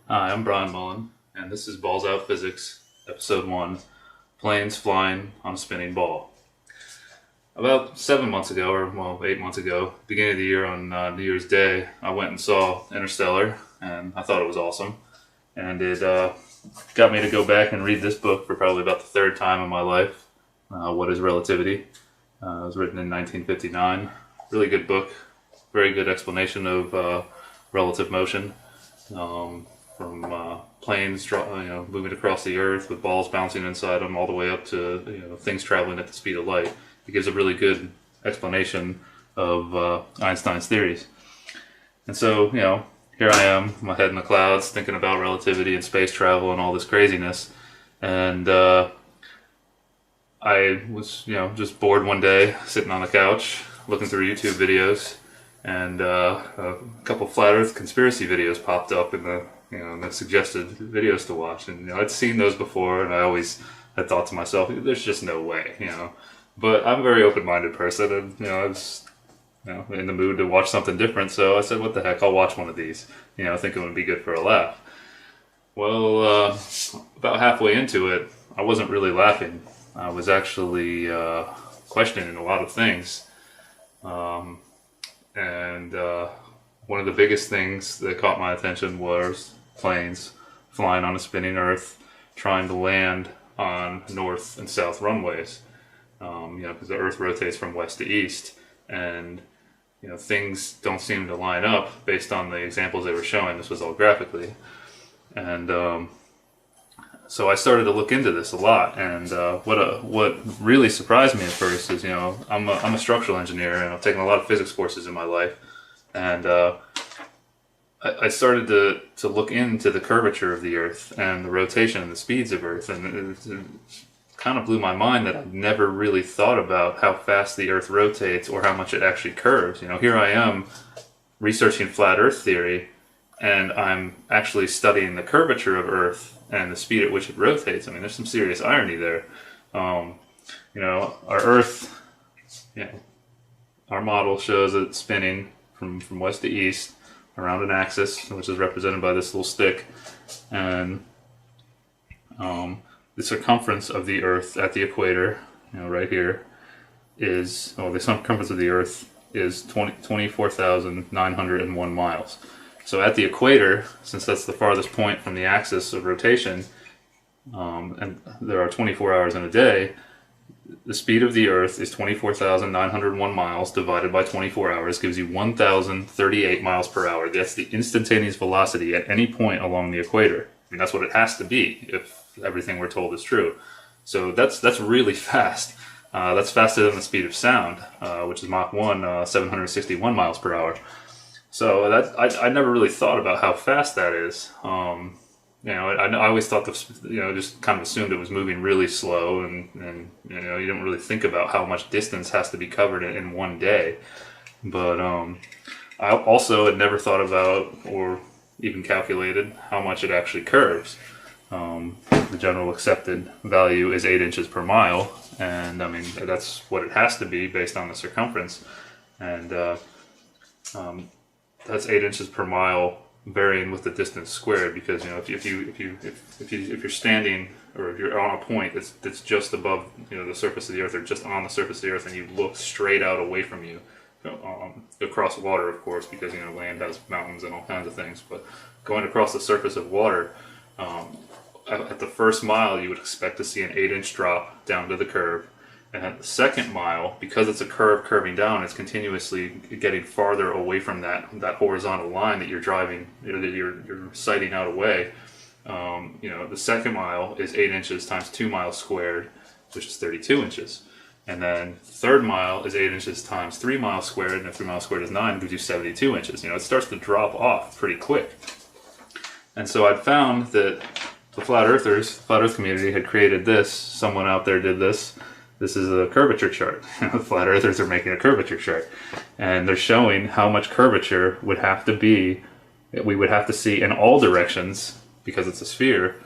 Hi, I'm Brian Mullen, and this is Balls Out Physics, Episode 1, Planes Flying on a Spinning Ball. About 7 months ago, or well, 8 months ago, beginning of the year on New Year's Day, I went and saw Interstellar, and I thought it was awesome. And it got me to go back and read this book for probably about the third time in my life, What is Relativity? It was written in 1959. Really good book, very good explanation of relative motion. From planes, moving across the Earth with balls bouncing inside them, all the way up to things traveling at the speed of light. It gives a really good explanation of Einstein's theories. And so, here I am, my head in the clouds, thinking about relativity and space travel and all this craziness. And I was, just bored one day, sitting on the couch, looking through YouTube videos, and a couple flat Earth conspiracy videos popped up in the suggested videos to watch. And I'd seen those before, and I always had thought to myself, "There's just no way," But I'm a very open-minded person, and I was, in the mood to watch something different. So I said, "What the heck? I'll watch one of these." Thinking it would be good for a laugh. Well, about halfway into it, I wasn't really laughing. I was actually questioning a lot of things. And one of the biggest things that caught my attention was planes flying on a spinning Earth, trying to land on north and south runways. Because the Earth rotates from west to east, and things don't seem to line up based on the examples they were showing. This was all graphically, and so I started to look into this a lot. And what really surprised me at first is, I'm a structural engineer, and I've taken a lot of physics courses in my life, and I started to look into the curvature of the Earth and the rotation and the speeds of Earth, and it kind of blew my mind that I'd never really thought about how fast the Earth rotates or how much it actually curves. Here I am researching flat Earth theory, and I'm actually studying the curvature of Earth and the speed at which it rotates. I mean, there's some serious irony there. Our Earth, our model shows it spinning from west to east around an axis, which is represented by this little stick, and the circumference of the Earth at the equator, right here, the circumference of the Earth is 24,901 miles. So at the equator, since that's the farthest point from the axis of rotation, and there are 24 hours in a day, the speed of the Earth is 24,901 miles divided by 24 hours gives you 1,038 miles per hour. That's the instantaneous velocity at any point along the equator. I mean, that's what it has to be if everything we're told is true. So that's really fast. That's faster than the speed of sound, which is Mach 1, 761 miles per hour. So I never really thought about how fast that is. I always thought just kind of assumed it was moving really slow, and you didn't really think about how much distance has to be covered in one day. But I also had never thought about or even calculated how much it actually curves. The general accepted value is 8 inches per mile, and I mean that's what it has to be based on the circumference, and that's 8 inches per mile, varying with the distance squared. Because if you're standing, or if you're on a point that's just above the surface of the Earth, or just on the surface of the Earth, and you look straight out away from you, across water, of course, because land has mountains and all kinds of things, but going across the surface of water. At the first mile, you would expect to see an 8-inch drop down to the curve, and at the second mile, because it's a curve curving down, it's continuously getting farther away from that horizontal line that you're driving, that you're sighting out away. The second mile is 8 inches times 2 miles squared, which is 32 inches, and then the third mile is 8 inches times 3 miles squared, and if 3 miles squared is 9, it gives you 72 inches. It starts to drop off pretty quick, and so I'd found that the flat Earth community had created this. Someone out there did this. This is a curvature chart. The flat Earthers are making a curvature chart, and they're showing how much curvature would have to be, we would have to see in all directions, because it's a sphere,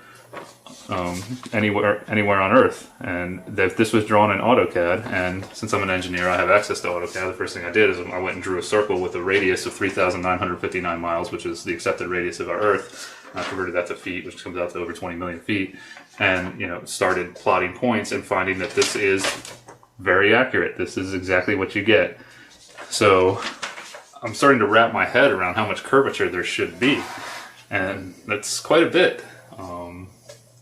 anywhere on Earth. And this was drawn in AutoCAD, and since I'm an engineer, I have access to AutoCAD. The first thing I did is I went and drew a circle with a radius of 3,959 miles, which is the accepted radius of our Earth. I converted that to feet, which comes out to over 20 million feet, and started plotting points and finding that this is very accurate. This is exactly what you get. So I'm starting to wrap my head around how much curvature there should be, and that's quite a bit.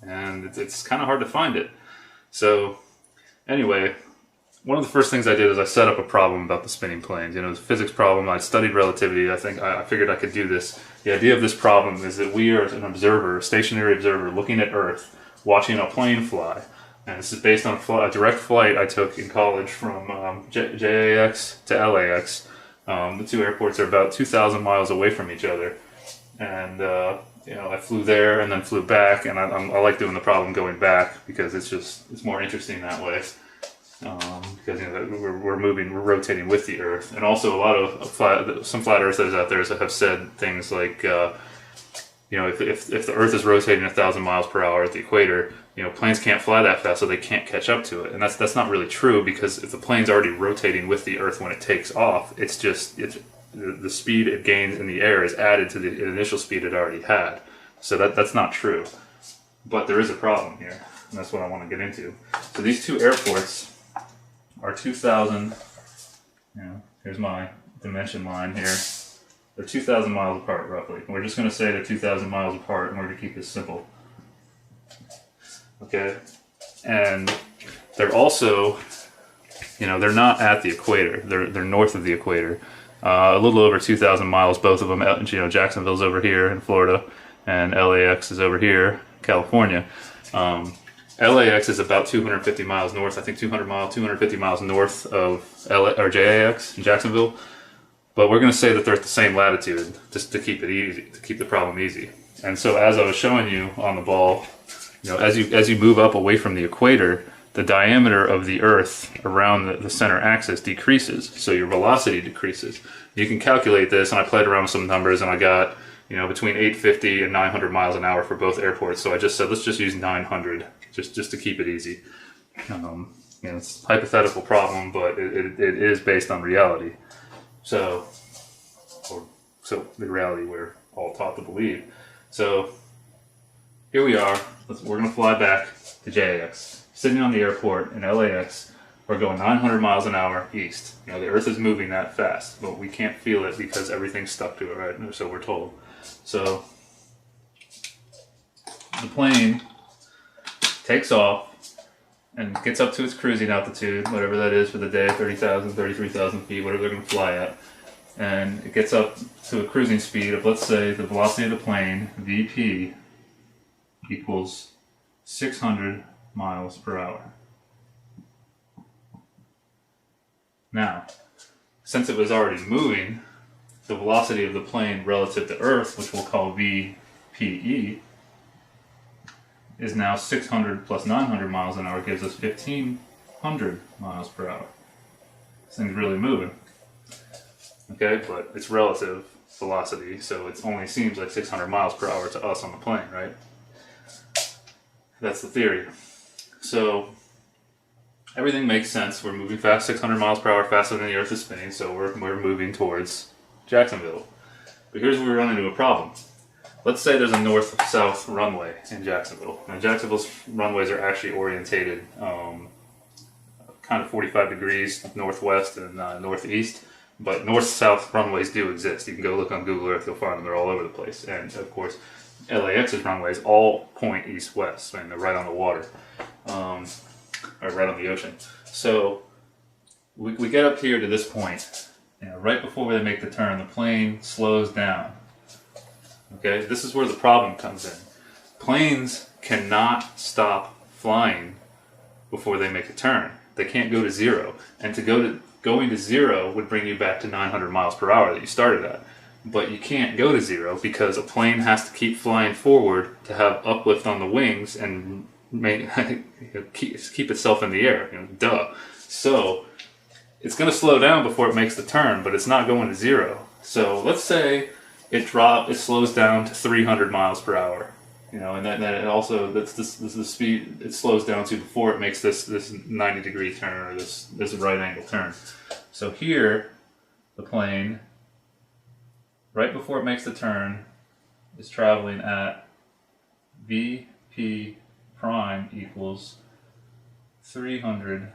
And it's kind of hard to find it. So anyway, one of the first things I did is I set up a problem about the spinning planes. It was a physics problem. I studied relativity. I figured I could do this. The idea of this problem is that we are an observer, a stationary observer, looking at Earth, watching a plane fly. And this is based on a direct flight I took in college from JAX to LAX. The two airports are about 2,000 miles away from each other. And I flew there and then flew back, and I like doing the problem going back because it's more interesting that way. Because we're rotating with the Earth, and also a lot of some flat earthers out there have said things like, if the Earth is rotating 1,000 miles per hour at the equator, planes can't fly that fast, so they can't catch up to it, and that's not really true, because if the plane's already rotating with the Earth when it takes off, it's the speed it gains in the air is added to the initial speed it already had. So that's not true. But there is a problem here, and that's what I want to get into. So these two airports are 2,000, here's my dimension line here. They're 2,000 miles apart, roughly. We're just going to say they're 2,000 miles apart in order to keep this simple. Okay? And they're also, they're not at the equator. They're north of the equator. A little over 2,000 miles, both of them. Jacksonville's over here in Florida, and LAX is over here, California. LAX is about 250 miles north. I think 250 miles north of JAX in Jacksonville. But we're going to say that they're at the same latitude, just to keep it easy, to keep the problem easy. And so, as I was showing you on the ball, as you move up away from the equator, the diameter of the Earth around the center axis decreases, so your velocity decreases. You can calculate this, and I played around with some numbers, and I got between 850 and 900 miles an hour for both airports. So I just said let's just use 900, just to keep it easy. It's a hypothetical problem, but it is based on reality. So the reality we're all taught to believe. So here we are. We're going to fly back to JAX. Sitting on the airport in LAX, we're going 900 miles an hour east. The Earth is moving that fast, but we can't feel it because everything's stuck to it, right? So we're told. So the plane takes off and gets up to its cruising altitude, whatever that is for the day, 30,000, 33,000 feet, whatever they're going to fly at. And it gets up to a cruising speed of, let's say, the velocity of the plane, VP, equals 600 miles per hour. Now, since it was already moving, the velocity of the plane relative to Earth, which we'll call VPE, is now 600 plus 900 miles an hour gives us 1,500 miles per hour. This thing's really moving. Okay, but it's relative velocity, so it only seems like 600 miles per hour to us on the plane, right? That's the theory. So everything makes sense. We're moving fast, 600 miles per hour faster than the Earth is spinning, so we're moving towards Jacksonville. But here's where we run into a problem. Let's say there's a north-south runway in Jacksonville. Now, Jacksonville's runways are actually orientated kind of 45 degrees northwest and northeast, but north-south runways do exist. You can go look on Google Earth, you'll find them. They're all over the place. And, of course, LAX's runways all point east-west, and they're right on the water, or right on the ocean. So we get up here to this point. Right before they make the turn, the plane slows down. Okay, this is where the problem comes in. Planes cannot stop flying before they make a turn. They can't go to zero. And going to zero would bring you back to 900 miles per hour that you started at. But you can't go to zero because a plane has to keep flying forward to have uplift on the wings and keep itself in the air. Duh. So it's going to slow down before it makes the turn, but it's not going to zero. So let's say it slows down to 300 miles per hour. you know, and then it also, this is the speed it slows down to before it makes this 90-degree turn, or this right angle turn. So here, the plane, right before it makes the turn, is traveling at VP prime equals 300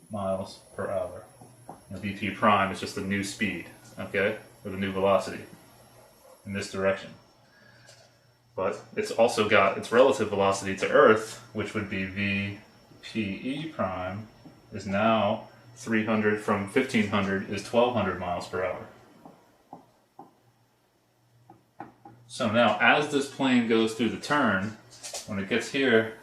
miles per hour. Now, VP prime is just the new speed, okay, or the new velocity in this direction. But it's also got its relative velocity to Earth, which would be VPE prime, is now 300 from 1500 is 1200 miles per hour. So now, as this plane goes through the turn, when it gets here,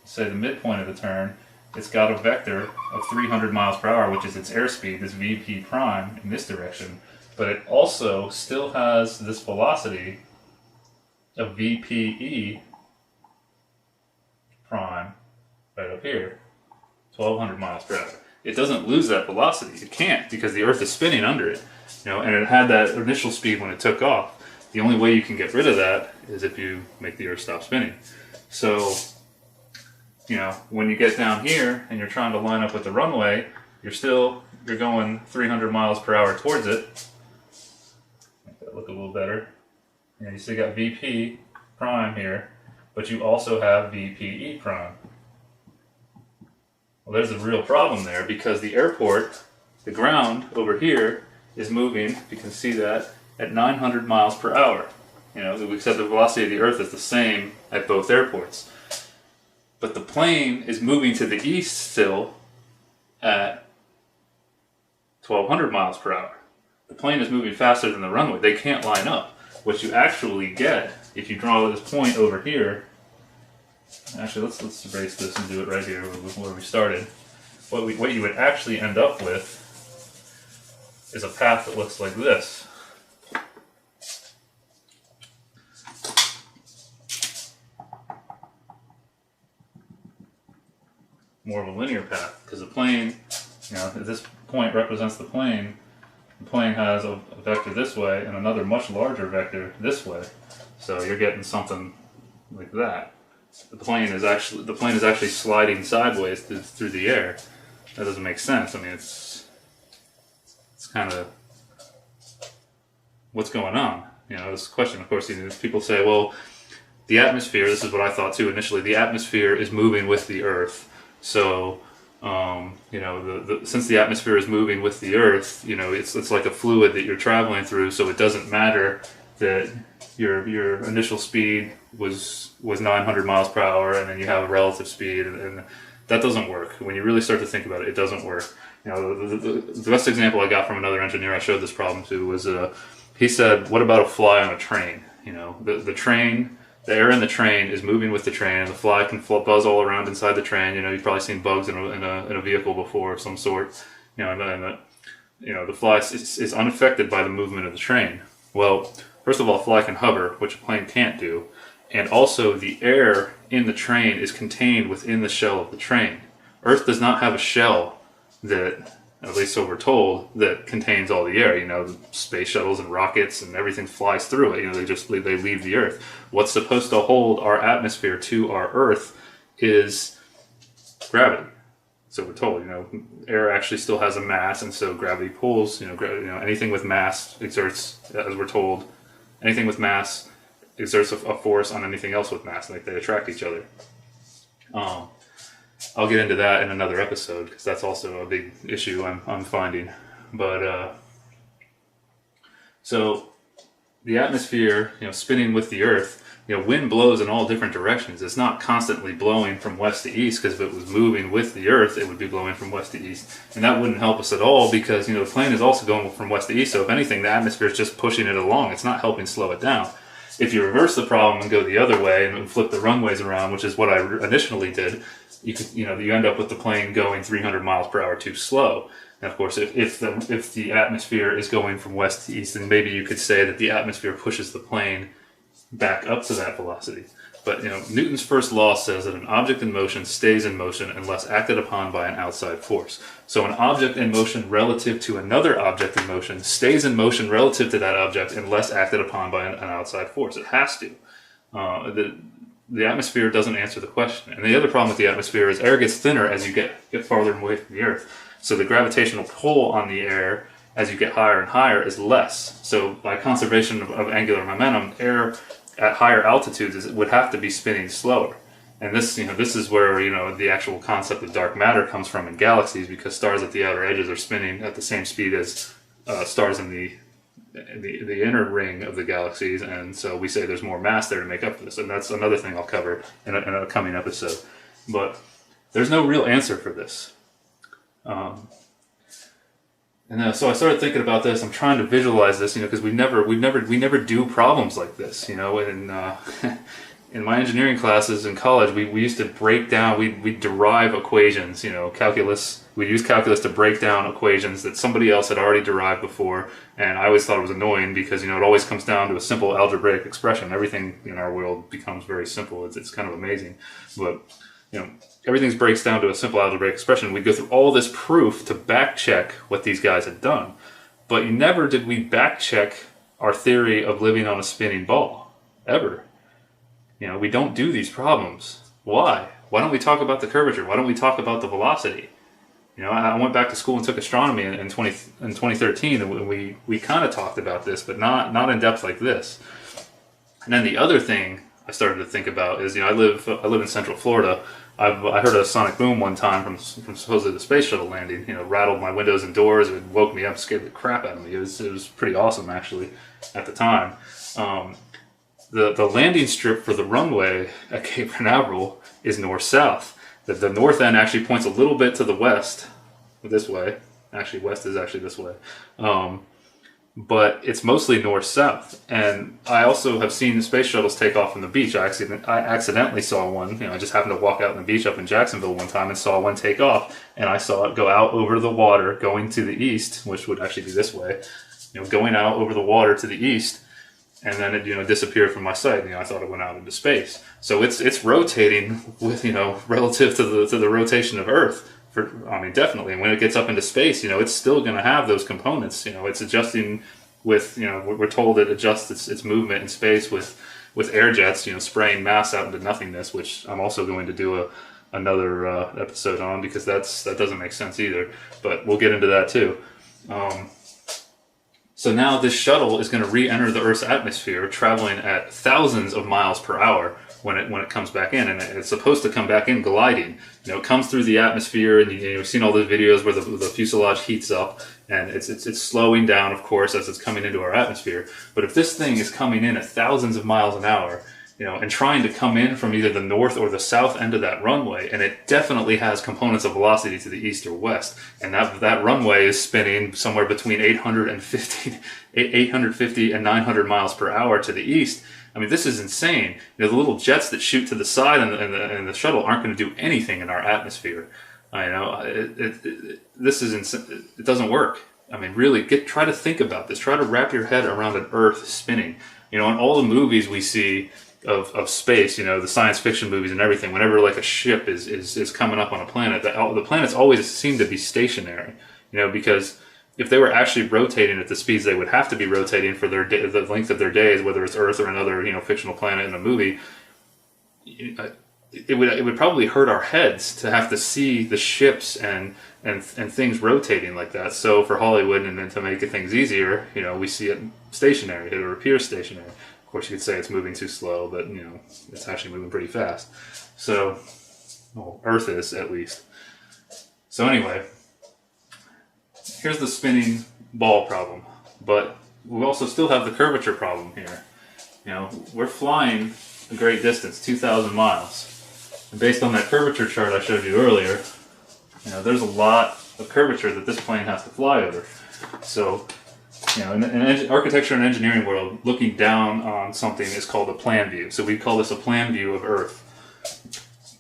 say the midpoint of the turn, it's got a vector of 300 miles per hour, which is its airspeed, this VP prime in this direction, but it also still has this velocity of VPE prime right up here, 1200 miles per hour. It doesn't lose that velocity. It can't, because the Earth is spinning under it, you know, and it had that initial speed when it took off. The only way you can get rid of that is if you make the Earth stop spinning. So, you know, when you get down here and you're trying to line up with the runway, you're going 300 miles per hour towards it. Make that look a little better. You know, you still got VP prime here, but you also have VPE prime. Well, there's a real problem there, because the airport, the ground over here, is moving, you can see that, at 900 miles per hour. You know, except the velocity of the Earth is the same at both airports. But the plane is moving to the east still at 1200 miles per hour. The plane is moving faster than the runway. They can't line up. What you actually get, if you draw this point over here, actually let's erase this and do it right here where we started. What you would actually end up with is a path that looks like this. More of a linear path, because the plane, you know, this point represents the plane has a vector this way and another much larger vector this way. So you're getting something like that. The plane is actually sliding sideways through the air. That doesn't make sense. I mean, it's kind of what's going on. You know, this question, of course, people say, well, the atmosphere, this is what I thought too initially, the atmosphere is moving with the Earth. So, you know, since the atmosphere is moving with the Earth, you know, it's like a fluid that you're traveling through, so it doesn't matter that your initial speed was 900 miles per hour, and then you have a relative speed, and that doesn't work. When you really start to think about it, it doesn't work. You know, the best example I got from another engineer I showed this problem to was, he said, what about a fly on a train? You know, the train... The air in the train is moving with the train, and the fly can buzz all around inside the train. You know, you've probably seen bugs in a vehicle before of some sort. You know, and the fly is unaffected by the movement of the train. Well, first of all, a fly can hover, which a plane can't do, and also the air in the train is contained within the shell of the train. Earth does not have a shell that, at least so we're told, that contains all the air. You know, the space shuttles and rockets and everything flies through it. You know, they leave the Earth. What's supposed to hold our atmosphere to our Earth is gravity. So we're told, you know, air actually still has a mass, and so gravity pulls. You know, anything with mass exerts, as we're told, anything with mass exerts a force on anything else with mass, and they attract each other. I'll get into that in another episode, because that's also a big issue I'm finding. But so the atmosphere, you know, spinning with the Earth, you know, wind blows in all different directions. It's not constantly blowing from west to east, because if it was moving with the Earth, it would be blowing from west to east, and that wouldn't help us at all, because, you know, the plane is also going from west to east. So if anything, the atmosphere is just pushing it along. It's not helping slow it down. If you reverse the problem and go the other way and flip the runways around, which is what I initially did, you end up with the plane going 300 miles per hour too slow. And of course, if the atmosphere is going from west to east, then maybe you could say that the atmosphere pushes the plane back up to that velocity. But, you know, Newton's first law says that an object in motion stays in motion unless acted upon by an outside force. So an object in motion relative to another object in motion stays in motion relative to that object unless acted upon by an outside force. It has to. the atmosphere doesn't answer the question. And the other problem with the atmosphere is air gets thinner as you get farther away from the Earth. So the gravitational pull on the air as you get higher and higher is less. So by conservation of angular momentum, air at higher altitudes would have to be spinning slower. And this, this is where, the actual concept of dark matter comes from in galaxies, because stars at the outer edges are spinning at the same speed as stars in the inner ring of the galaxies, and so we say there's more mass there to make up for this. And that's another thing I'll cover in a coming episode. But there's no real answer for this. So I started thinking about this. I'm trying to visualize this, because we never do problems like this, in my engineering classes in college, we used to break down, we derive equations, calculus. We use calculus to break down equations that somebody else had already derived before, and I always thought it was annoying because, it always comes down to a simple algebraic expression. Everything in our world becomes very simple. It's kind of amazing. But, everything breaks down to a simple algebraic expression. We go through all this proof to back check what these guys had done. But never did we back check our theory of living on a spinning ball, ever. We don't do these problems. Why? Why don't we talk about the curvature? Why don't we talk about the velocity? I went back to school and took astronomy in 2013, and we kind of talked about this, but not in depth like this. And then the other thing I started to think about is, I live in Central Florida. I heard a sonic boom one time from supposedly the space shuttle landing. Rattled my windows and doors. It woke me up, scared the crap out of me. It was pretty awesome actually at the time. The landing strip for the runway at Cape Canaveral is north-south. The north end actually points a little bit to the west, this way. Actually, west is actually this way. But it's mostly north-south. And I also have seen the space shuttles take off from the beach. I accidentally saw one. I just happened to walk out on the beach up in Jacksonville one time and saw one take off. And I saw it go out over the water, going to the east, which would actually be this way. Going out over the water to the east. And then it disappeared from my sight. I thought it went out into space. So it's rotating with relative to the rotation of Earth. Definitely. And when it gets up into space, it's still going to have those components. It's adjusting with we're told it adjusts its movement in space with air jets. Spraying mass out into nothingness, which I'm also going to do another episode on, because that doesn't make sense either. But we'll get into that too. So now this shuttle is going to re-enter the Earth's atmosphere, traveling at thousands of miles per hour when it comes back in, and it's supposed to come back in gliding. It comes through the atmosphere, and you've seen all those videos where the fuselage heats up, and it's slowing down, of course, as it's coming into our atmosphere. But if this thing is coming in at thousands of miles an hour, and trying to come in from either the north or the south end of that runway, and it definitely has components of velocity to the east or west, and that runway is spinning somewhere between 850 and 900 miles per hour to the east. This is insane. The little jets that shoot to the side and the shuttle aren't going to do anything in our atmosphere. This is insane. It doesn't work. Really, try to think about this. Try to wrap your head around an Earth spinning. In all the movies we see of space, the science fiction movies and everything, whenever like a ship is coming up on a planet, the planets always seem to be stationary, because if they were actually rotating at the speeds they would have to be rotating for the length of their days, whether it's Earth or another fictional planet in a movie, it would probably hurt our heads to have to see the ships and things rotating like that. So for Hollywood, and then to make things easier, we see it stationary. It appears stationary. Of course, you could say it's moving too slow, but it's actually moving pretty fast. So, Earth is at least. So anyway, here's the spinning ball problem, but we also still have the curvature problem here. We're flying a great distance, 2,000 miles. And based on that curvature chart I showed you earlier, there's a lot of curvature that this plane has to fly over. So, in architecture and engineering world, looking down on something is called a plan view. So we call this a plan view of Earth.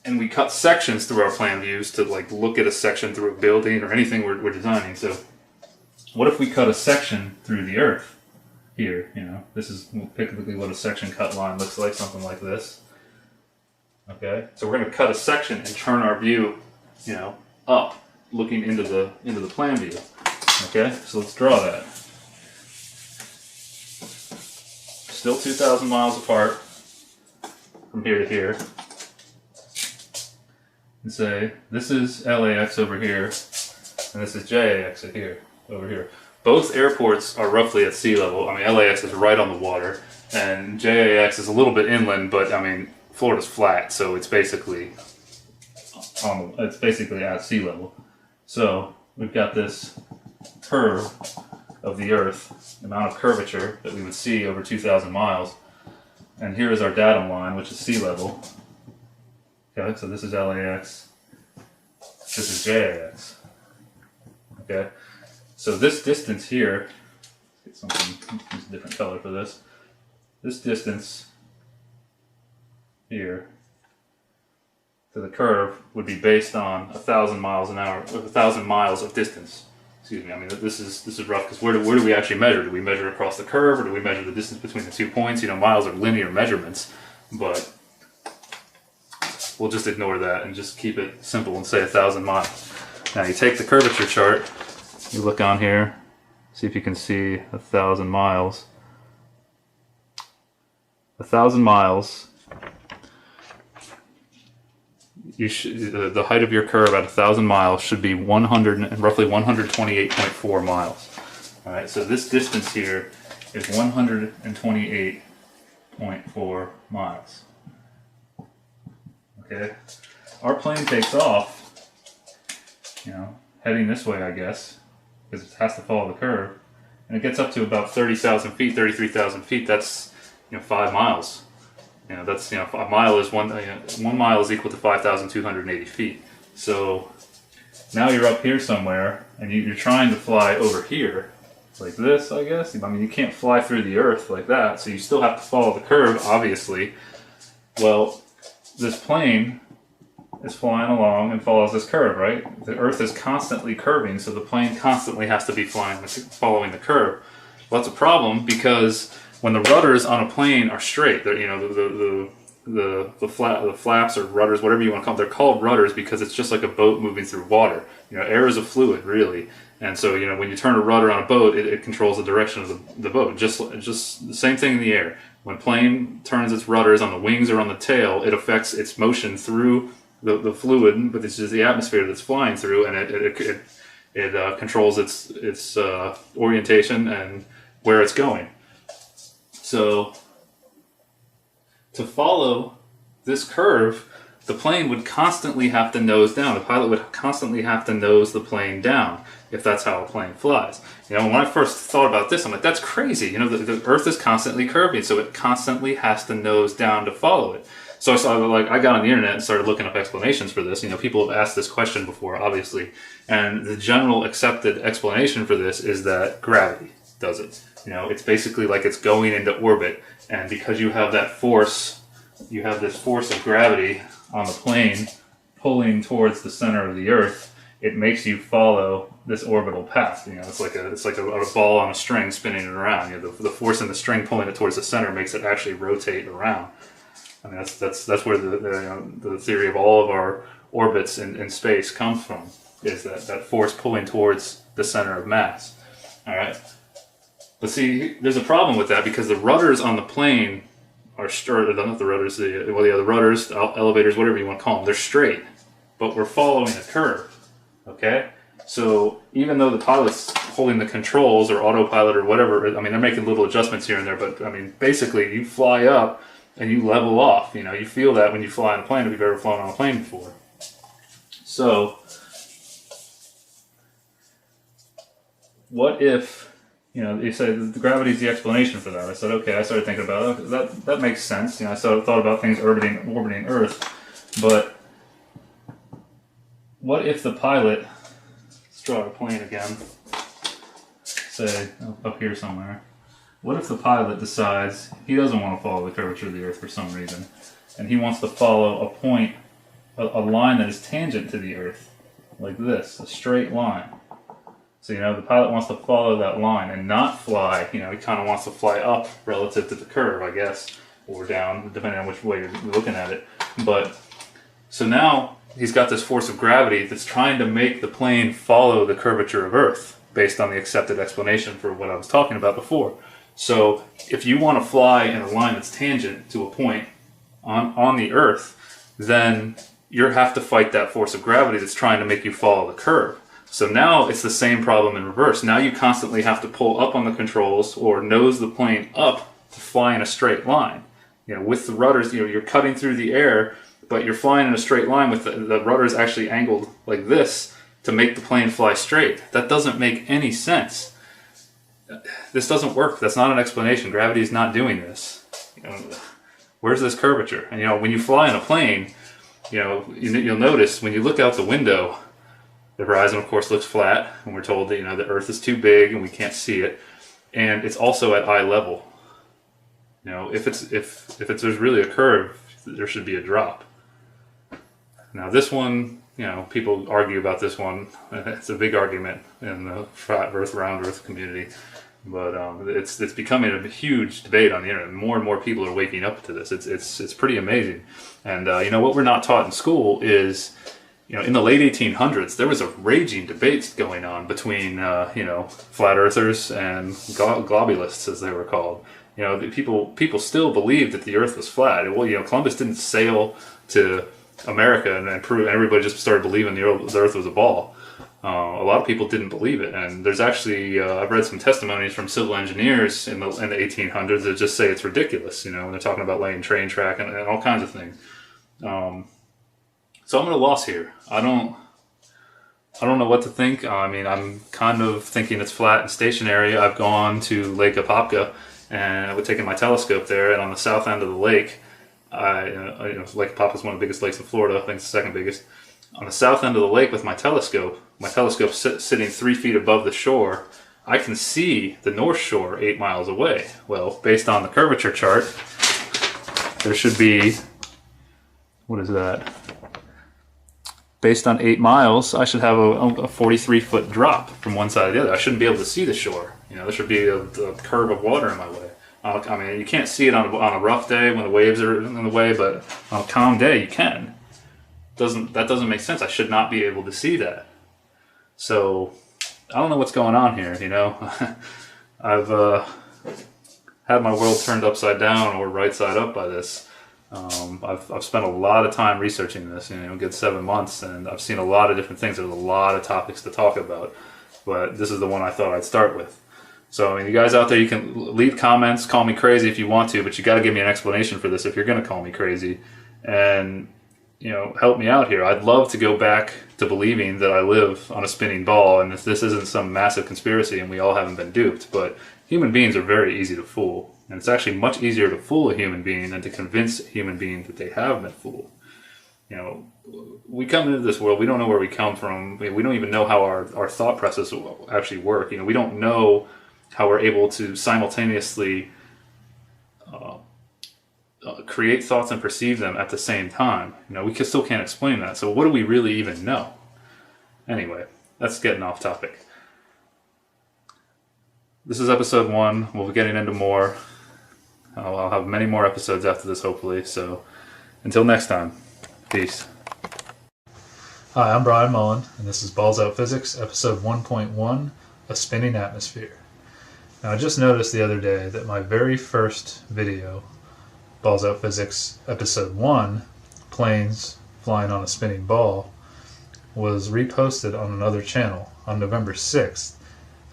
And we cut sections through our plan views to look at a section through a building or anything we're designing. So what if we cut a section through the Earth here? This is typically what a section cut line looks like, something like this. Okay, so we're going to cut a section and turn our view, up, looking into the plan view. Okay, so let's draw that. Still 2,000 miles apart from here to here and say, this is LAX over here, and this is JAX over here. Both airports are roughly at sea level. I mean, LAX is right on the water, and JAX is a little bit inland, but I mean, Florida's flat, so it's basically at sea level. So we've got this curve of the Earth, the amount of curvature that we would see over 2,000 miles. And here is our datum line, which is sea level. Okay, so this is LAX, this is JAX. Okay, so this distance here, let's get something, use a different color for this. This distance here to the curve would be based on 1,000 miles an hour, 1,000 miles of distance. Excuse me. I mean, this is rough because where do we actually measure? Do we measure across the curve, or do we measure the distance between the 2 points? You know, miles are linear measurements, but we'll just ignore that and just keep it simple and say 1,000 miles. Now you take the curvature chart, you look on here, see if you can see 1,000 miles. 1,000 miles. The height of your curve at 1,000 miles should be roughly 128.4 miles. All right, so this distance here is 128.4 miles. Okay, our plane takes off, you know, heading this way, I guess, because it has to follow the curve, and it gets up to about 30,000 feet, 33,000 feet. That's 5 miles. That's a mile is 1 mile is equal to 5,280 feet. So now you're up here somewhere, and you're trying to fly over here, like this, I guess. I mean, you can't fly through the Earth like that, so you still have to follow the curve, obviously. Well, this plane is flying along and follows this curve, right? The Earth is constantly curving, so the plane constantly has to be following the curve. Well, that's a problem because when the rudders on a plane are straight, they're, the flaps or rudders, whatever you want to call them, they're called rudders because it's just like a boat moving through water. Air is a fluid, really, and so when you turn a rudder on a boat, it controls the direction of the boat. Just the same thing in the air. When plane turns its rudders on the wings or on the tail, it affects its motion through the fluid, but it's just the atmosphere that's flying through, and it controls its orientation and where it's going. So, to follow this curve, the plane would constantly have to nose down. The pilot would constantly have to nose the plane down if that's how a plane flies. When I first thought about this, I'm like, that's crazy. The Earth is constantly curving, so it constantly has to nose down to follow it. So I got on the internet and started looking up explanations for this. People have asked this question before, obviously, and the general accepted explanation for this is that gravity does it. It's basically like it's going into orbit, and because you have that force, you have this force of gravity on the plane pulling towards the center of the Earth, it makes you follow this orbital path. It's like a ball on a string spinning it around. The force in the string pulling it towards the center makes it actually rotate around. I mean, that's where the theory of all of our orbits in space comes from, is that force pulling towards the center of mass. All right. But see, there's a problem with that because the rudders on the plane are not the rudders, the rudders, elevators, whatever you want to call them, they're straight, but we're following a curve. Okay, so even though the pilot's holding the controls or autopilot or whatever, I mean, they're making little adjustments here and there, but I mean, basically, you fly up and you level off. You feel that when you fly on a plane if you've ever flown on a plane before. So, what if? You say the gravity is the explanation for that. I said, okay. I started thinking about it. That makes sense. I thought about things orbiting Earth, but what if the pilot? Let's draw a plane again. Say up here somewhere. What if the pilot decides he doesn't want to follow the curvature of the Earth for some reason, and he wants to follow a line that is tangent to the Earth, like this, a straight line? So, the pilot wants to follow that line and not fly. He kind of wants to fly up relative to the curve, I guess, or down, depending on which way you're looking at it. But, so now he's got this force of gravity that's trying to make the plane follow the curvature of Earth, based on the accepted explanation for what I was talking about before. So, if you want to fly in a line that's tangent to a point, on the Earth, then you have to fight that force of gravity that's trying to make you follow the curve. So now it's the same problem in reverse. Now you constantly have to pull up on the controls or nose the plane up to fly in a straight line. With the rudders, you're cutting through the air, but you're flying in a straight line with the rudders actually angled like this to make the plane fly straight. That doesn't make any sense. This doesn't work. That's not an explanation. Gravity is not doing this. Where's this curvature? And when you fly in a plane, you'll notice when you look out the window, the horizon, of course, looks flat, and we're told that the Earth is too big and we can't see it, and it's also at eye level. If there's really a curve, there should be a drop. Now this one, people argue about this one. It's a big argument in the flat Earth, round Earth community, but it's becoming a huge debate on the internet. More and more people are waking up to this. It's pretty amazing, and what we're not taught in school is. In the late 1800s, there was a raging debate going on between, flat earthers and globulists, as they were called. People still believed that the Earth was flat. Columbus didn't sail to America and prove. Everybody just started believing the Earth was a ball. A lot of people didn't believe it, and there's actually I've read some testimonies from civil engineers in the 1800s that just say it's ridiculous. When they're talking about laying train track and all kinds of things. So I'm at a loss here. I don't know what to think. I'm kind of thinking it's flat and stationary. I've gone to Lake Apopka and I've taken my telescope there, and on the south end of the lake, Lake Apopka is one of the biggest lakes in Florida. I think it's the second biggest. On the south end of the lake with my telescope sitting 3 feet above the shore, I can see the North Shore 8 miles away. Well, based on the curvature chart, there should be, what is that? Based on 8 miles, I should have a 43-foot drop from one side to the other. I shouldn't be able to see the shore. There should be a curve of water in my way. You can't see it on a rough day when the waves are in the way, but on a calm day, you can. That doesn't make sense. I should not be able to see that. So, I don't know what's going on here, I've had my world turned upside down or right side up by this. I've spent a lot of time researching this, a good 7 months, and I've seen a lot of different things. There's a lot of topics to talk about, but this is the one I thought I'd start with. So, you guys out there, you can leave comments, call me crazy if you want to, but you got to give me an explanation for this if you're going to call me crazy, and help me out here. I'd love to go back to believing that I live on a spinning ball, and this isn't some massive conspiracy, and we all haven't been duped. But human beings are very easy to fool. And it's actually much easier to fool a human being than to convince a human being that they have been fooled. We come into this world, we don't know where we come from. We don't even know how our thought process actually work. We don't know how we're able to simultaneously create thoughts and perceive them at the same time. We still can't explain that. So what do we really even know? Anyway, that's getting off topic. This is episode 1. We'll be getting into more. I'll have many more episodes after this, hopefully. So, until next time, peace. Hi, I'm Brian Mullen, and this is Balls Out Physics, episode 1.1, A Spinning Atmosphere. Now, I just noticed the other day that my very first video, Balls Out Physics, episode 1, Planes Flying on a Spinning Ball, was reposted on another channel on November 6th.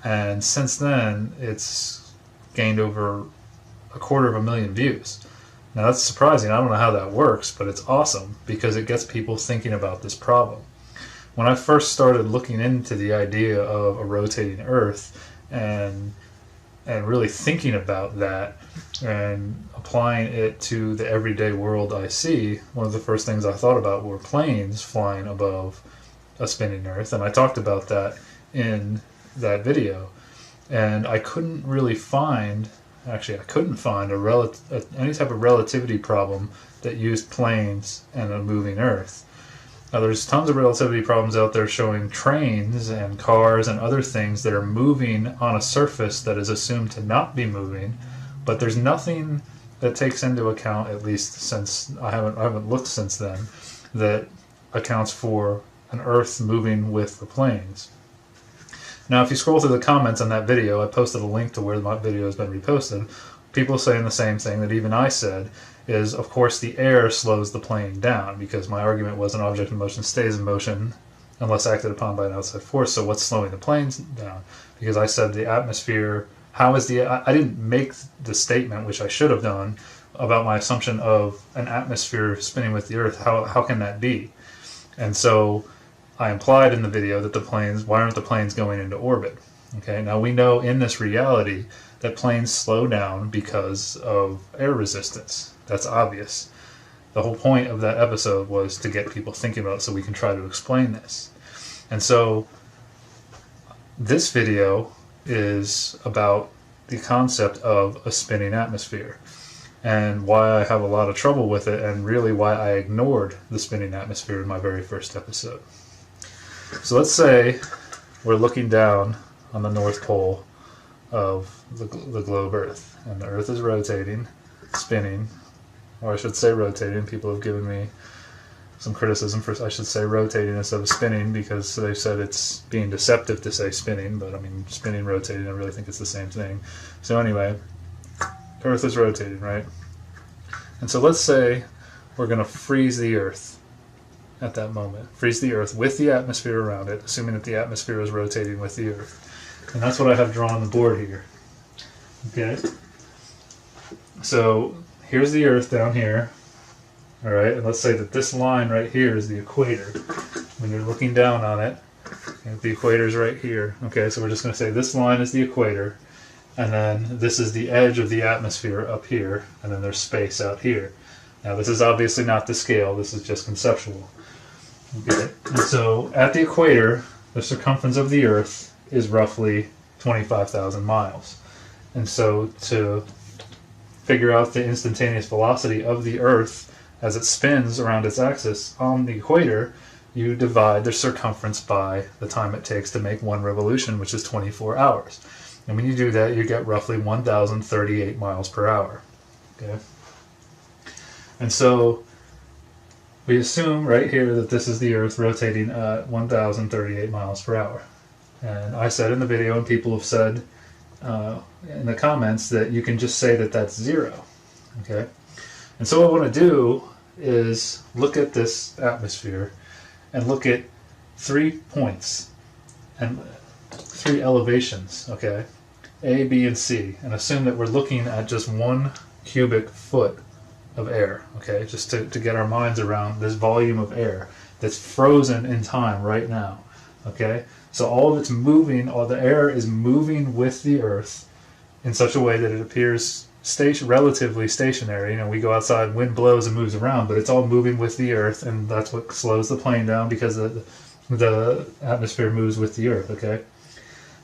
And since then, it's gained over 250,000 views. Now that's surprising. I don't know how that works, but it's awesome because it gets people thinking about this problem. When I first started looking into the idea of a rotating Earth and really thinking about that and applying it to the everyday world I see, one of the first things I thought about were planes flying above a spinning Earth, and I talked about that in that video, and I couldn't really find, any type of relativity problem that used planes and a moving Earth. Now there's tons of relativity problems out there showing trains and cars and other things that are moving on a surface that is assumed to not be moving, but there's nothing that takes into account, at least since I haven't looked since then, that accounts for an Earth moving with the planes. Now, if you scroll through the comments on that video, I posted a link to where my video has been reposted. people saying the same thing that even I said, is of course the air slows the plane down, because my argument was an object in motion stays in motion unless acted upon by an outside force. So what's slowing the planes down? Because I said the atmosphere, I didn't make the statement, which I should have done, about my assumption of an atmosphere spinning with the Earth. How can that be? And so I implied in the video that why aren't the planes going into orbit? Okay, now we know in this reality that planes slow down because of air resistance. That's obvious. The whole point of that episode was to get people thinking about it so we can try to explain this. And so this video is about the concept of a spinning atmosphere and why I have a lot of trouble with it, and really why I ignored the spinning atmosphere in my very first episode. So let's say we're looking down on the North Pole of the globe Earth, and the Earth is rotating, spinning, or I should say rotating. People have given me some criticism for I should say rotating instead of spinning, because they said it's being deceptive to say spinning, but I mean spinning, rotating, I really think it's the same thing. So anyway, Earth is rotating, right? And so let's say we're going to freeze the Earth at that moment. Freeze the Earth with the atmosphere around it, assuming that the atmosphere is rotating with the Earth. And that's what I have drawn on the board here. Okay? So here's the Earth down here. All right, and let's say that this line right here is the equator. When you're looking down on it, the equator is right here. Okay, so we're just going to say this line is the equator, and then this is the edge of the atmosphere up here, and then there's space out here. Now this is obviously not the scale, this is just conceptual. Okay, and so at the equator, the circumference of the Earth is roughly 25,000 miles. And so to figure out the instantaneous velocity of the Earth as it spins around its axis on the equator, you divide the circumference by the time it takes to make one revolution, which is 24 hours. And when you do that, you get roughly 1,038 miles per hour. Okay? And so we assume right here that this is the Earth rotating at 1,038 miles per hour. And I said in the video, and people have said in the comments, that you can just say that that's zero. Okay? And so what I want to do is look at this atmosphere and look at 3 points and 3 elevations, okay? A, B, and C, and assume that we're looking at just 1 cubic foot of air, okay? Just to get our minds around this volume of air that's frozen in time right now, okay? So all of it's moving, all the air is moving with the Earth in such a way that it appears relatively stationary. You know, we go outside, wind blows and moves around, but it's all moving with the Earth, and that's what slows the plane down, because the atmosphere moves with the Earth, okay?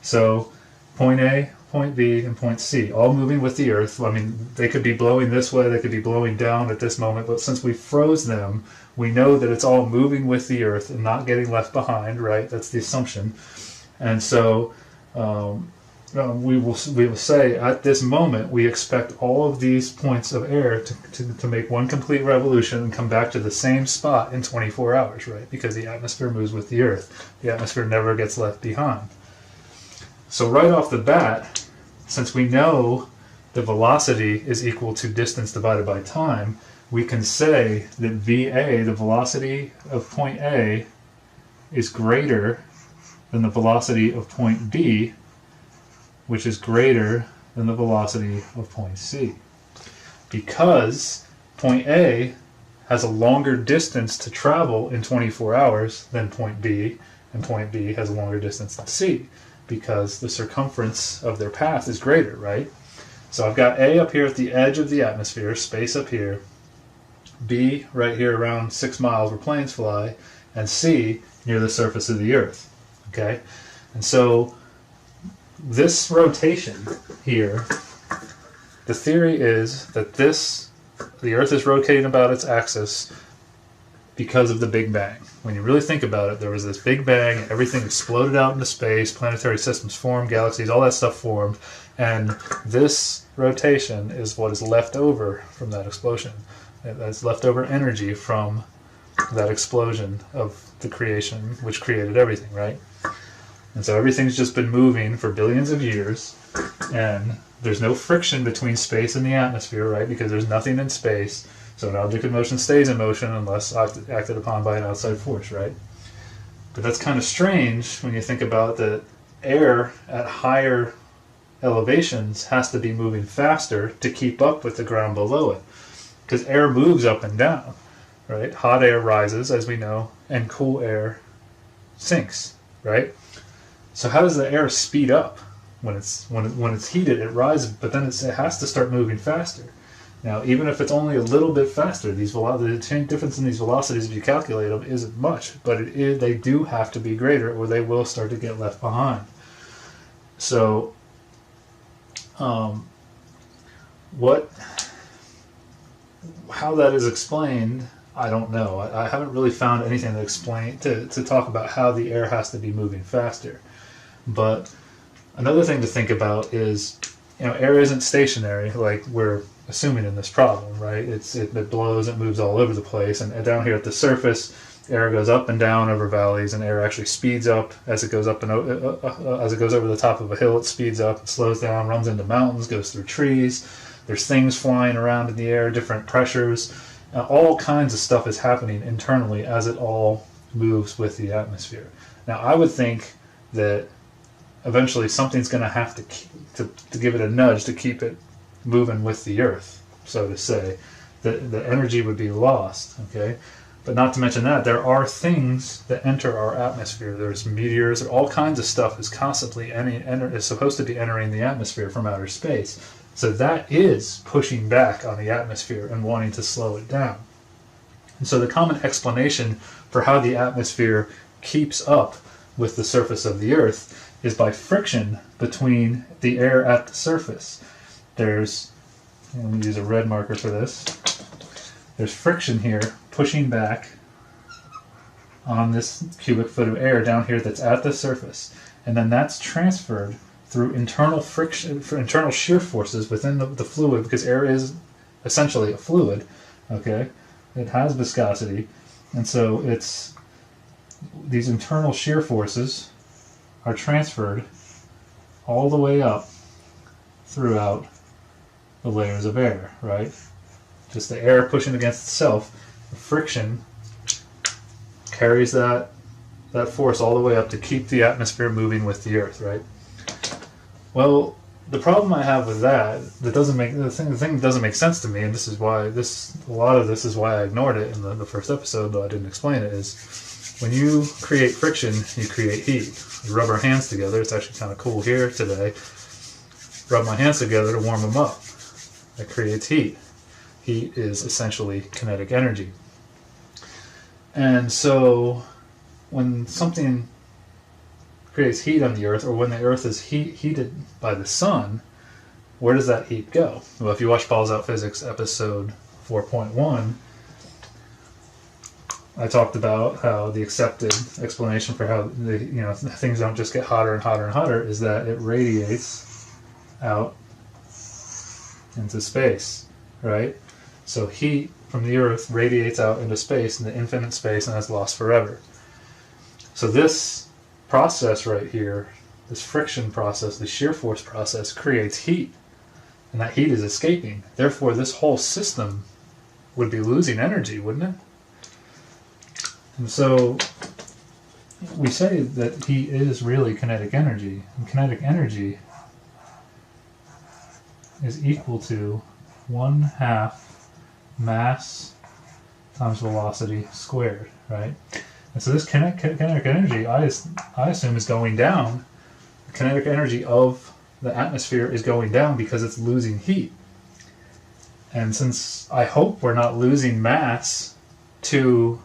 So point A, point B, and point C, all moving with the Earth. I mean, they could be blowing this way, they could be blowing down at this moment, but since we froze them, we know that it's all moving with the Earth and not getting left behind, right? That's the assumption. And so we will say at this moment we expect all of these points of air to make one complete revolution and come back to the same spot in 24 hours, right? Because the atmosphere moves with the Earth. The atmosphere never gets left behind. So right off the bat, since we know the velocity is equal to distance divided by time, we can say that VA, the velocity of point A, is greater than the velocity of point B, which is greater than the velocity of point C. Because point A has a longer distance to travel in 24 hours than point B, and point B has a longer distance than C, because the circumference of their path is greater, right? So I've got A up here at the edge of the atmosphere, space up here, B right here around 6 miles where planes fly, and C near the surface of the Earth, okay? And so this rotation here, the theory is that the Earth is rotating about its axis because of the Big Bang. When you really think about it, there was this Big Bang, everything exploded out into space, planetary systems formed, galaxies, all that stuff formed, and this rotation is what is left over from that explosion. That's leftover energy from that explosion of the creation, which created everything, right? And so everything's just been moving for billions of years, and there's no friction between space and the atmosphere, right? Because there's nothing in space. So an object in motion stays in motion unless acted upon by an outside force, right? But that's kind of strange when you think about that air at higher elevations has to be moving faster to keep up with the ground below it. Because air moves up and down, right? Hot air rises, as we know, and cool air sinks, right? So how does the air speed up? When it's heated, it rises, but then it has to start moving faster. Now, even if it's only a little bit faster, the difference in these velocities, if you calculate them, isn't much, but they do have to be greater, or they will start to get left behind. So, how that is explained, I don't know. I haven't really found anything to talk about how the air has to be moving faster. But another thing to think about is, air isn't stationary like we're assuming in this problem, right? It blows, it moves all over the place, and down here at the surface, air goes up and down over valleys, and air actually speeds up as it goes up and as it goes over the top of a hill. It speeds up, it slows down, runs into mountains, goes through trees. There's things flying around in the air, different pressures. All kinds of stuff is happening internally as it all moves with the atmosphere. Now, I would think that eventually something's going to have to give it a nudge to keep it moving with the earth, so to say. The energy would be lost, okay? But not to mention that, there are things that enter our atmosphere. There's meteors, all kinds of stuff is constantly is supposed to be entering the atmosphere from outer space. So that is pushing back on the atmosphere and wanting to slow it down. And so the common explanation for how the atmosphere keeps up with the surface of the earth is by friction between the air at the surface. Let me use a red marker for this. There's friction here pushing back on this cubic foot of air down here that's at the surface. And then that's transferred through internal friction, for internal shear forces within the fluid, because air is essentially a fluid, okay? It has viscosity. And so these internal shear forces are transferred all the way up throughout the layers of air, right? Just the air pushing against itself, the friction carries that force all the way up to keep the atmosphere moving with the earth, right? Well, the problem I have with the thing that doesn't make sense to me, and this is why a lot of this is why I ignored it in the first episode, though I didn't explain it, is when you create friction, you create heat. You rub our hands together. It's actually kind of cool here today. Rub my hands together to warm them up. That creates heat. Heat is essentially kinetic energy. And so when something creates heat on the earth, or when the earth is heated by the sun, where does that heat go? Well, if you watch Balls Out Physics episode 4.1, I talked about how the accepted explanation for how things don't just get hotter and hotter and hotter is that it radiates out into space, right? So heat from the earth radiates out into space, into infinite space, and is lost forever. So this process right here, this friction process, the shear force process, creates heat, and that heat is escaping. Therefore, this whole system would be losing energy, wouldn't it? And so we say that heat is really kinetic energy, and kinetic energy is equal to 1/2 mass times velocity squared, right? And so this kinetic energy, I assume, is going down. The kinetic energy of the atmosphere is going down because it's losing heat. And since I hope we're not losing mass to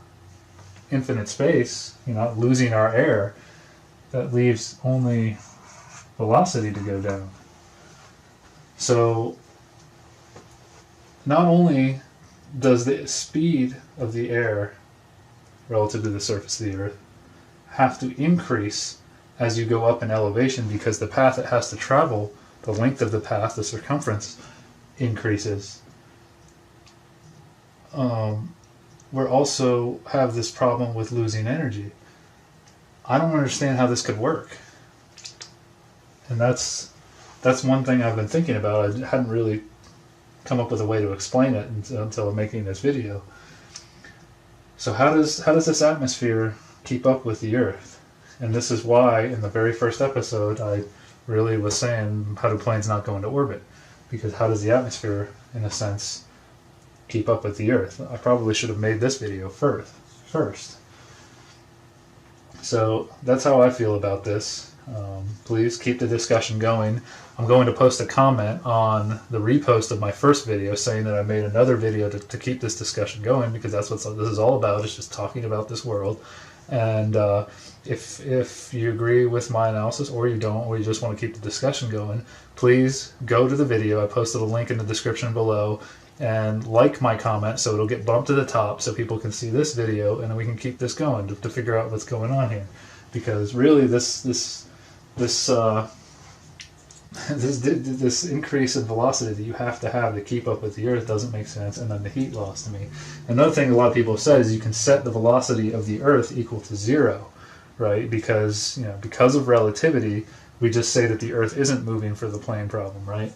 infinite space, not losing our air, that leaves only velocity to go down. So not only does the speed of the air relative to the surface of the earth have to increase as you go up in elevation, because the path it has to travel, the length of the path, the circumference, increases. We also have this problem with losing energy. I don't understand how this could work. And that's that's one thing I've been thinking about. I hadn't really come up with a way to explain it until making this video. So how does this atmosphere keep up with the Earth? And this is why in the very first episode I really was saying, how do planes not go into orbit? Because how does the atmosphere, in a sense, keep up with the Earth? I probably should have made this video first. So that's how I feel about this. Please keep the discussion going. I'm going to post a comment on the repost of my first video saying that I made another video to keep this discussion going, because that's what this is all about. It's just talking about this world. And if you agree with my analysis, or you don't, or you just want to keep the discussion going, please go to the video. I posted a link in the description below, and like my comment so it'll get bumped to the top so people can see this video, and then we can keep this going to figure out what's going on here. Because really this increase in velocity that you have to keep up with the Earth doesn't make sense, and then the heat loss to me. Another thing a lot of people have said is you can set the velocity of the Earth equal to 0, right? Because because of relativity, we just say that the Earth isn't moving for the plane problem, right?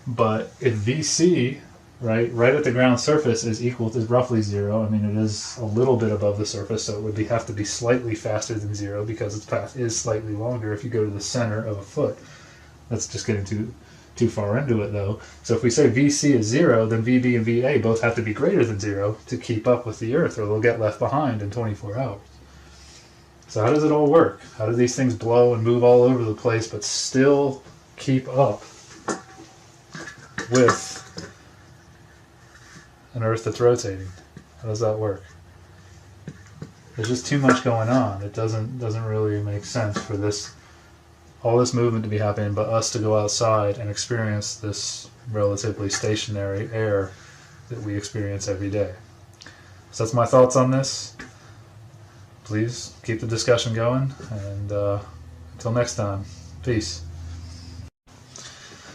But if VC, right at the ground surface is roughly 0. I mean, it is a little bit above the surface, so it would have to be slightly faster than 0 because its path is slightly longer if you go to the center of a foot. That's just getting too far into it, though. So if we say VC is 0, then VB and VA both have to be greater than 0 to keep up with the Earth, or they'll get left behind in 24 hours. So how does it all work? How do these things blow and move all over the place but still keep up with an Earth that's rotating? How does that work? There's just too much going on. It doesn't really make sense for all this movement to be happening, but us to go outside and experience this relatively stationary air that we experience every day. So that's my thoughts on this. Please keep the discussion going, and until next time, peace.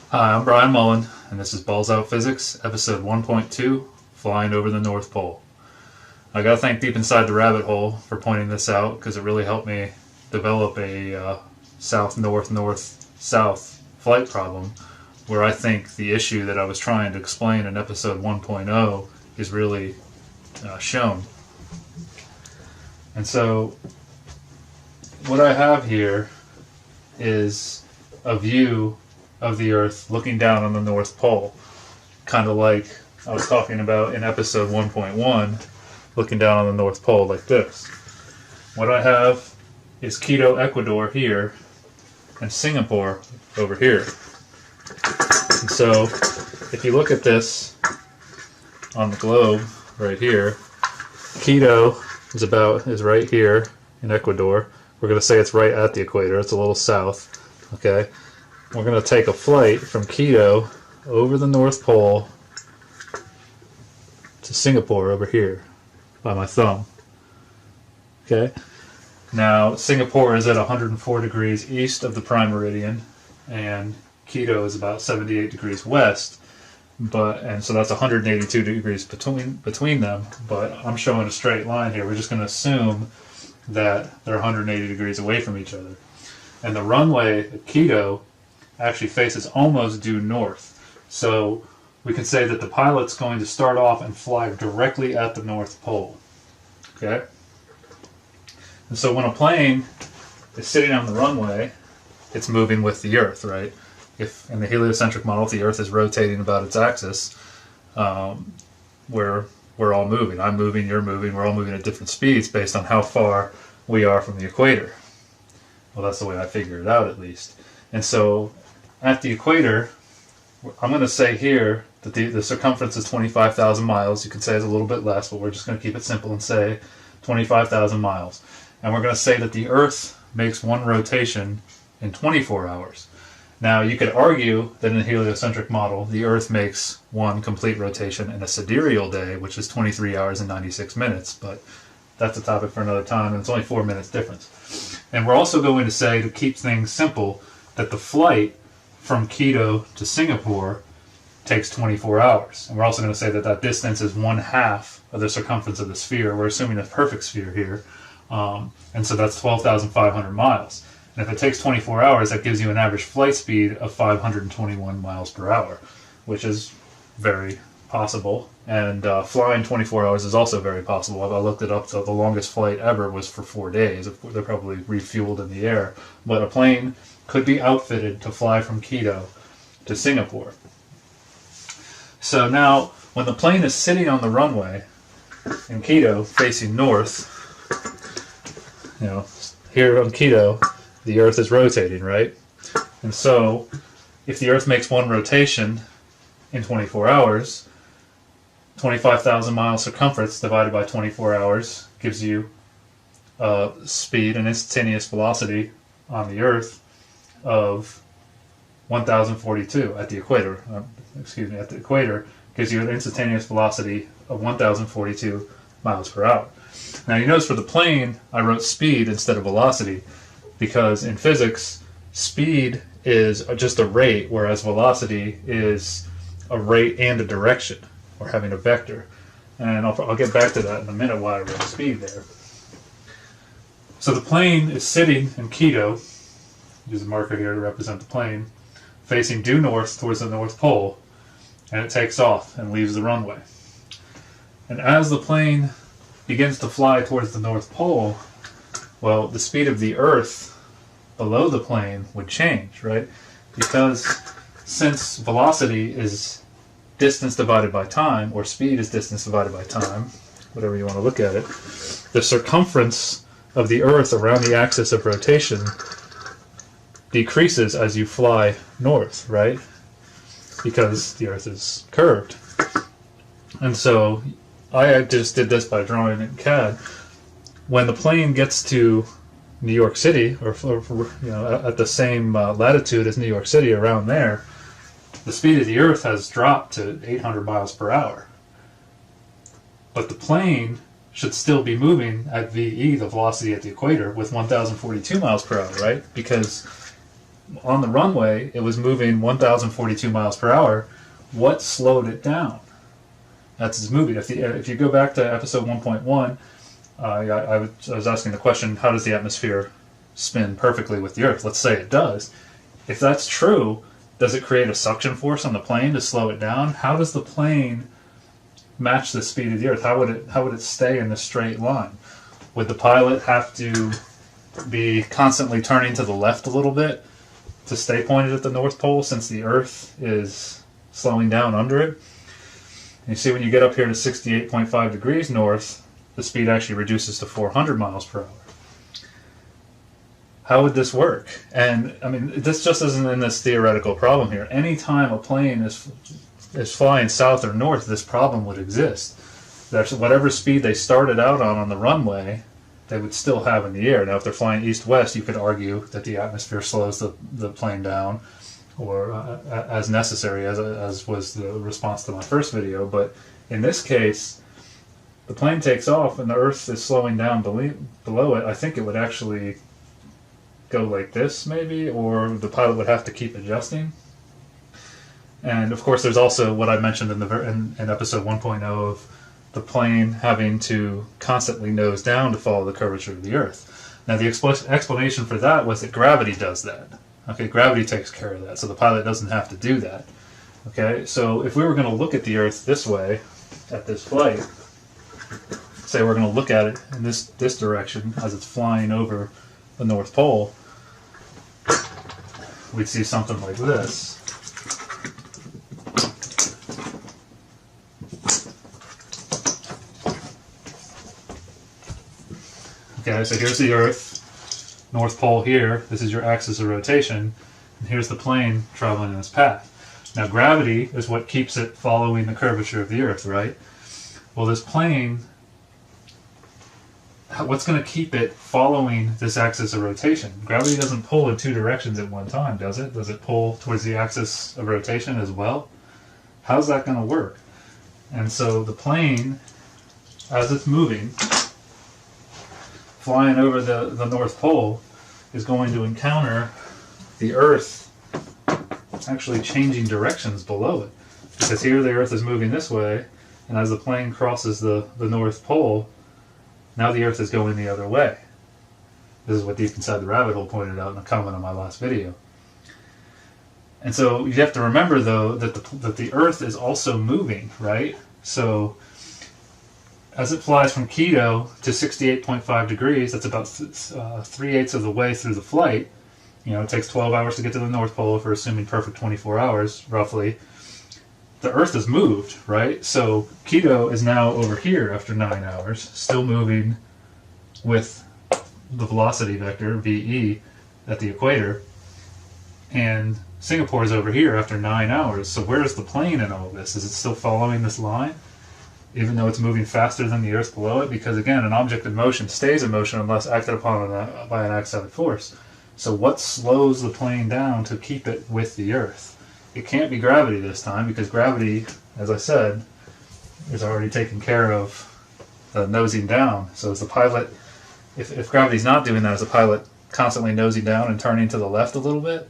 Hi, I'm Brian Mullen, and this is Balls Out Physics, episode 1.2, Flying Over the North Pole. I gotta thank Deep Inside the Rabbit Hole for pointing this out, because it really helped me develop a south-north-north-south flight problem, where I think the issue that I was trying to explain in episode 1.0 is really shown. And so what I have here is a view of the Earth looking down on the North Pole, kind of like I was talking about in episode 1.1, looking down on the North Pole like this. What I have is Quito, Ecuador here, and Singapore over here. And so if you look at this on the globe right here, Quito is right here in Ecuador. We're going to say it's right at the equator. It's a little south. Okay, we're going to take a flight from Quito over the North Pole to Singapore over here by my thumb. Okay, now Singapore is at 104 degrees east of the prime meridian, and Quito is about 78 degrees west. And so that's 182 degrees between them, but I'm showing a straight line here. We're just going to assume that they're 180 degrees away from each other. And the runway at Quito actually faces almost due north. So we can say that the pilot's going to start off and fly directly at the North Pole. Okay? And so when a plane is sitting on the runway, it's moving with the Earth, right? If in the heliocentric model, if the Earth is rotating about its axis, we're all moving. I'm moving, you're moving, we're all moving at different speeds based on how far we are from the equator. Well, that's the way I figure it out, at least. And so at the equator, I'm going to say here that the circumference is 25,000 miles. You could say it's a little bit less, but we're just going to keep it simple and say 25,000 miles. And we're going to say that the Earth makes one rotation in 24 hours. Now, you could argue that in the heliocentric model, the Earth makes one complete rotation in a sidereal day, which is 23 hours and 96 minutes, but that's a topic for another time, and it's only 4 minutes difference. And we're also going to say, to keep things simple, that the flight from Quito to Singapore takes 24 hours. And we're also going to say that that distance is 1/2 of the circumference of the sphere. We're assuming a perfect sphere here. And so that's 12,500 miles. And if it takes 24 hours, that gives you an average flight speed of 521 miles per hour, which is very possible. And flying 24 hours is also very possible. I looked it up, so the longest flight ever was for 4 days. They're probably refueled in the air. But a plane could be outfitted to fly from Quito to Singapore. So now, when the plane is sitting on the runway in Quito, facing north, here on Quito, the Earth is rotating, right? And so, if the Earth makes one rotation in 24 hours, 25,000 miles circumference divided by 24 hours gives you speed and instantaneous velocity on the Earth of 1,042 at the equator. At the equator gives you an instantaneous velocity of 1,042 miles per hour. Now you notice for the plane, I wrote speed instead of velocity because in physics, speed is just a rate, whereas velocity is a rate and a direction, or having a vector. And I'll get back to that in a minute why I wrote speed there. So the plane is sitting in Quito, use a marker here to represent the plane, facing due north towards the North Pole, and it takes off and leaves the runway. And as the plane begins to fly towards the North Pole, well, the speed of the Earth below the plane would change, right? Because since velocity is distance divided by time, or speed is distance divided by time, whatever you want to look at it, the circumference of the Earth around the axis of rotation decreases as you fly north, right? Because the Earth is curved. And so I just did this by drawing it in CAD. When the plane gets to New York City, or at the same latitude as New York City, around there, the speed of the Earth has dropped to 800 miles per hour. But the plane should still be moving at VE, the velocity at the equator, with 1,042 miles per hour, right? Because on the runway, it was moving 1,042 miles per hour. What slowed it down? That's its moving. If you go back to episode 1.1, I was asking the question, how does the atmosphere spin perfectly with the Earth? Let's say it does. If that's true, does it create a suction force on the plane to slow it down? How does the plane match the speed of the Earth? How would it stay in the straight line? Would the pilot have to be constantly turning to the left a little bit to stay pointed at the North Pole, since the Earth is slowing down under it? And you see when you get up here to 68.5 degrees north, the speed actually reduces to 400 miles per hour. How would this work? And I mean, this just isn't in this theoretical problem here. Anytime a plane is flying south or north, this problem would exist. That's whatever speed they started out on the runway, they would still have in the air. Now, if they're flying east-west, you could argue that the atmosphere slows the plane down, or as necessary, as was the response to my first video. But in this case, the plane takes off and the Earth is slowing down below it. I think it would actually go like this, maybe, or the pilot would have to keep adjusting. And of course, there's also what I mentioned in episode 1.0 of the plane having to constantly nose down to follow the curvature of the Earth. Now, the explanation for that was that gravity does that. Okay, gravity takes care of that, so the pilot doesn't have to do that. Okay, so if we were going to look at the Earth this way, at this flight, say we're going to look at it in this direction as it's flying over the North Pole, we'd see something like this. Okay, so here's the Earth, North Pole here, this is your axis of rotation, and here's the plane traveling in its path. Now gravity is what keeps it following the curvature of the Earth, right? Well, this plane, what's going to keep it following this axis of rotation? Gravity doesn't pull in two directions at one time, does it? Does it pull towards the axis of rotation as well? How's that going to work? And so the plane, as it's moving, flying over the North Pole, is going to encounter the Earth actually changing directions below it. Because here the Earth is moving this way, and as the plane crosses the North Pole, now the Earth is going the other way. This is what Deep Inside the Rabbit Hole pointed out in a comment on my last video. And so you have to remember, though, that the Earth is also moving, right? So as it flies from Quito to 68.5 degrees, that's about 3/8 of the way through the flight. You know, it takes 12 hours to get to the North Pole if we're assuming perfect 24 hours, roughly. The Earth has moved, right? So Quito is now over here after 9 hours, still moving with the velocity vector, VE, at the equator. And Singapore is over here after 9 hours. So where's the plane in all of this? Is it still following this line, even though it's moving faster than the Earth below it? Because again, an object in motion stays in motion unless acted upon by an accidental force. So what slows the plane down to keep it with the Earth? It can't be gravity this time, because gravity, as I said, is already taking care of the nosing down. So as the pilot, if gravity's not doing that, as a pilot constantly nosing down and turning to the left a little bit.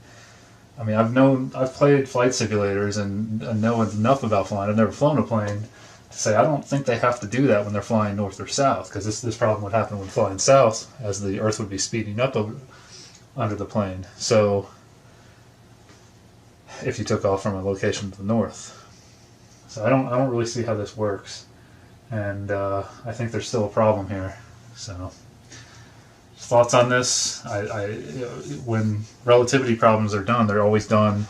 I mean, I've played flight simulators and know enough about flying. I've never flown a plane to say I don't think they have to do that when they're flying north or south, because this problem would happen when flying south, as the Earth would be speeding up under the plane. So if you took off from a location to the north. So I don't really see how this works, and I think there's still a problem here. So thoughts on this? When relativity problems are done, they're always done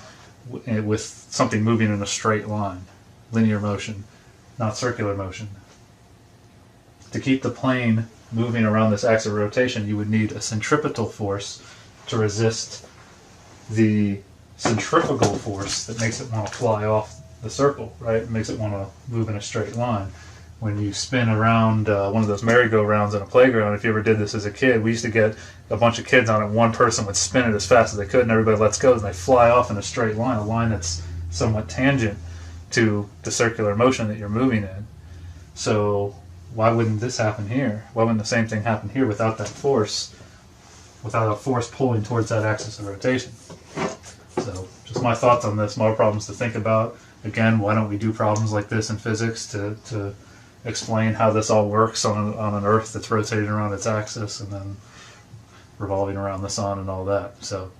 with something moving in a straight line, linear motion, not circular motion. To keep the plane moving around this axis of rotation, you would need a centripetal force to resist the centrifugal force that makes it want to fly off the circle, right? It makes it want to move in a straight line. When you spin around one of those merry-go-rounds in a playground, if you ever did this as a kid, we used to get a bunch of kids on it. One person would spin it as fast as they could, and everybody lets go, and they fly off in a straight line, a line that's somewhat tangent to the circular motion that you're moving in. So why wouldn't this happen here? Why wouldn't the same thing happen here without that force, without a force pulling towards that axis of rotation? So just my thoughts on this, more problems to think about. Again, why don't we do problems like this in physics to explain how this all works on an Earth that's rotating around its axis and then revolving around the sun and all that. So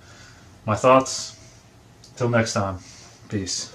my thoughts, till next time, peace.